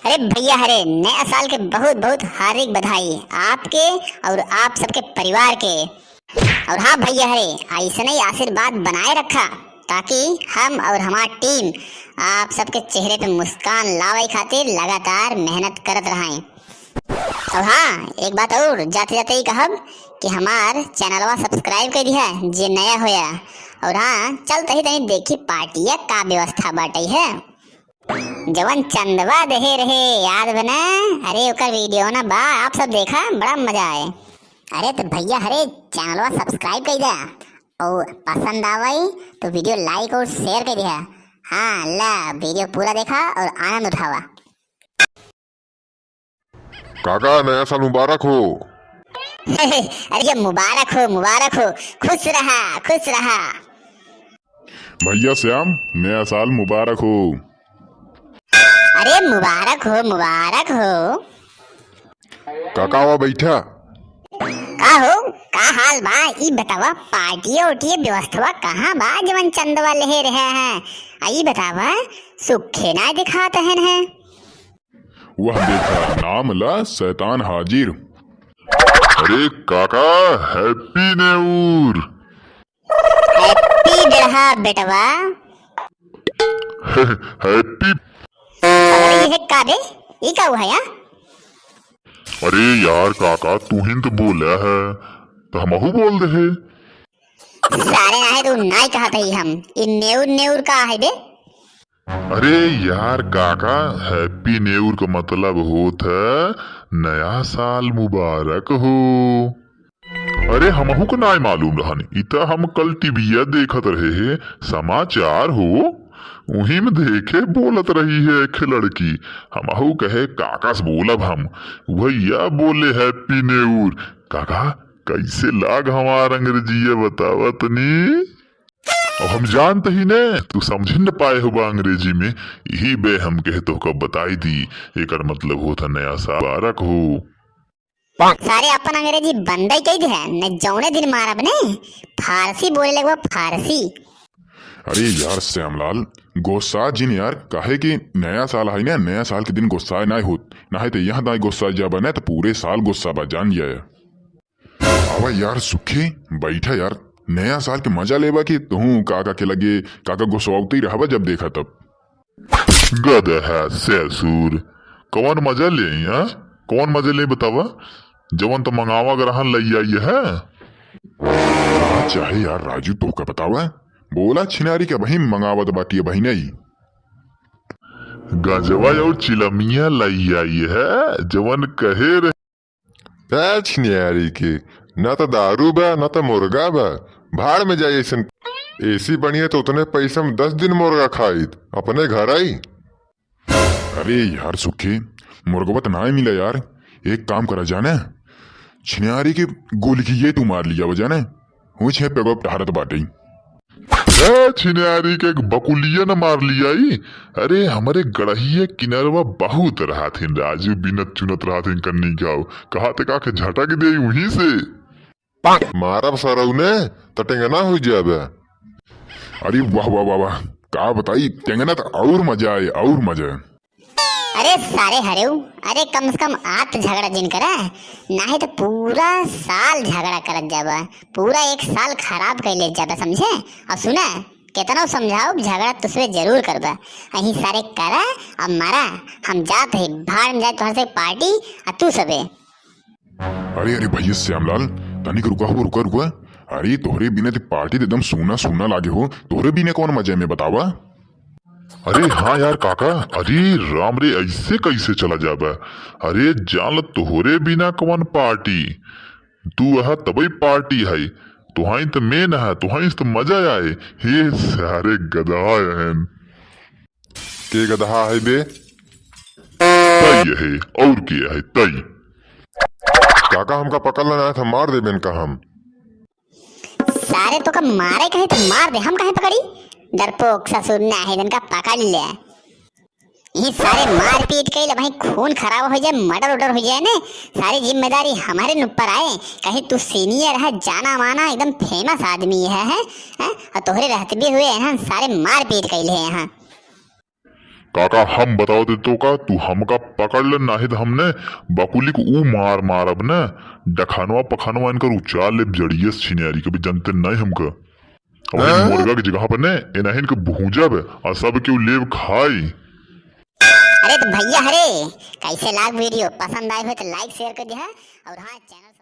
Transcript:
अरे भैया, अरे नया साल के बहुत बहुत हार्दिक बधाई आपके और आप सबके परिवार के। और हाँ भैया, अरे ऐसा ही आशीर्वाद बनाए रखा ताकि हम और हमारी टीम आप सबके चेहरे पे मुस्कान लावे खातिर लगातार मेहनत करत रहें। और हाँ, एक बात और जाते जाते ही कहब कि हमार चैनलवा सब्सक्राइब कर दिया जे नया होया। और हाँ, चलते ही तनी देखी पार्टिया का व्यवस्था बाटे है। जवन चंदवा देहे रहे याद बना? अरे ओकर वीडियो ना बा, आप सब देखा, बड़ा मजा आए। अरे तो भैया, अरे चैनलवा सब्सक्राइब कर दिया और पसंद आवाई तो वीडियो लाइक और शेयर कर दिया। हाँ ला, वीडियो पूरा देखा और आनंद उठावा। काका, नया साल मुबारक हो। अरे मुबारक हो, मुबारक हो, खुश रहा, खुश रहा। भैया श्याम, नया साल मुबारक हो। अरे मुबारक हो, मुबारक हो। काका हुआ बैठा। का हो, का हाल बा? ई बतावा, पार्टिया उठिए व्यवस्था कहाँ बा जवन चंदवा ले रहे हैं? आई बतावा, सुखे ना दिखाते हैं। वह देखा, नाम ला शैतान हाजिर। अरे काका, हैप्पी न्यू ईयर। हैप्पी डढ़ा बेटवा। हैप्पी। अरे ये का बे? ये का हुआ या? अरे यार काका, तू ही तो बोला है तो हमहू बोल दे है। सारे ना है तू नहीं कहते ही हम। ये न्यूर न्यूर का है बे? अरे यार काका, हैप्पी न्यू ईयर का मतलब होता है नया साल मुबारक हो। अरे हमहू को ना मालूम रहन, इतना हम कल टीविया देखत रहे हैं, समाचार हो उही में देखे बोलत रही है एक लड़की। हमहू कहे काका से बोलब हम, भैया बोले हैप्पी न्यू ईयर। काका कैसे लाग हमार अंग्रेजीया बतावा तनी। और हम जानते ही ने तू समझ न पाए होगा अंग्रेजी में, यही बे हम कहे तो कब बताई दी। एक मतलब होता नया साल मुबारक हो। सारे अपन अंग्रेजी बंदा ही कही है न, जौने दिन मारब ने फारसी बोले लगवा, फारसी। अरे यार श्यामलाल, गुस्सा जिन यार, काहे कि नया साल है ना, नया साल के दिन गुस्सा ना होत ना है तो यहाँ दाई गुस्सा जाबा ना तो पूरे साल गुस्सा बा, जान जाए। आवा यार सुखी बैठा यार, नया साल के मजा लेबा कि तू काका के लगे काका गुस्साते ही रहा जब देखा तब। गधा है ससुर, कौन मजा ले यहाँ, कौन मजा ले बतावा? जवन तो मंगावा ग्रहण लई आई है। चाहे यार राजू तो का बतावा, बोला छिनारी के बहिन मंगावत बाटी है बहिन आई। गजवा और चिलमिया लई आई है जवन कहे रहे। छिनारी के न तो दारू बा न तो मुर्गा बा, भाड़ में जाए। ऐसी बढ़िया तो उतने पैसे में 10 दिन मुर्गा खाई अपने घर आई। अरे यार सुखी, मुर्गा तो ना मिला यार। एक काम करा जाने, छिनारी की गोली की ये तू मार लिया वो जाने, हूँ छे पेगो टहरत बाटे। छिनारी के बकुलिया न मार लिया ही। अरे हमारे गढ़िया किनारवा बहुत रहा थे, राजू बिनत चुनत रहा थे कन्नी गाँव, कहा थे का झटक दे वहीं से मारब सरऊ ने तटेंगना हो जाबे। अरे वाह वाह वाह वाह, का बताई, टेंगना तो और मजा आए, और मजा। अरे सारे हरेऊ, अरे कम से कम आत झगड़ा जिन करा ना है तो पूरा साल झगड़ा करत जाबा, पूरा एक साल खराब कर ले जाबा, समझे? और सुना, कितना समझाओ झगड़ा तुझसे जरूर करबा। अही सारे करा अब मारा, हम जाते है भाड़ में जाए तुहर से पार्टी और तू सबे। अरे अरे भैया श्यामलाल, तनिक रुका हो, रुका रुका। अरे तोहरे बिना तो पार्टी एकदम सूना सूना लागे हो, तोहरे बिना कौन मजे में बतावा? अरे हाँ यार काका, अरे राम रे, ऐसे कैसे चला जाबा? अरे जान तोहरे बिना कौन पार्टी, तू वह तबई पार्टी है, तुहाई तो मेन है, तुहाई तो मजा आए। हे सारे गधा है के गधा है बे? तई है और क्या है तई। काका हमका पकड़ना ना था, मार दे बेन का हम। सारे तो का मारे कहे तो मार दे, हम कहे पकड़ी? डरपोक ससुर ना है का पकड़ ले। ये सारे मार पीट के ले भाई खून खराब हो जाए, मर्डर उडर हो जाए ने, सारी जिम्मेदारी हमारे ऊपर आए। कहीं तू सीनियर है, जाना माना एकदम फेमस आदमी है? और तोहरे रहते भी हुए हैं सारे मार पीट के ले यहाँ। काका हम बताओ दे तो का तू हमका पकड़ ले नाही तो हमने बकुली को ऊ मार मार अब न डखानवा पखानवा इनकर उचाल ले जड़िए छिनियारी कभी जनते नहीं हमका अब इन मुर्गा की जगह पर ने इन्हें इनके भूजब और सब क्यों लेव खाई। अरे तो भैया हरे कैसे लाग वीडियो पसंद आए हो तो लाइक शेयर कर दिया और हाँ चैनल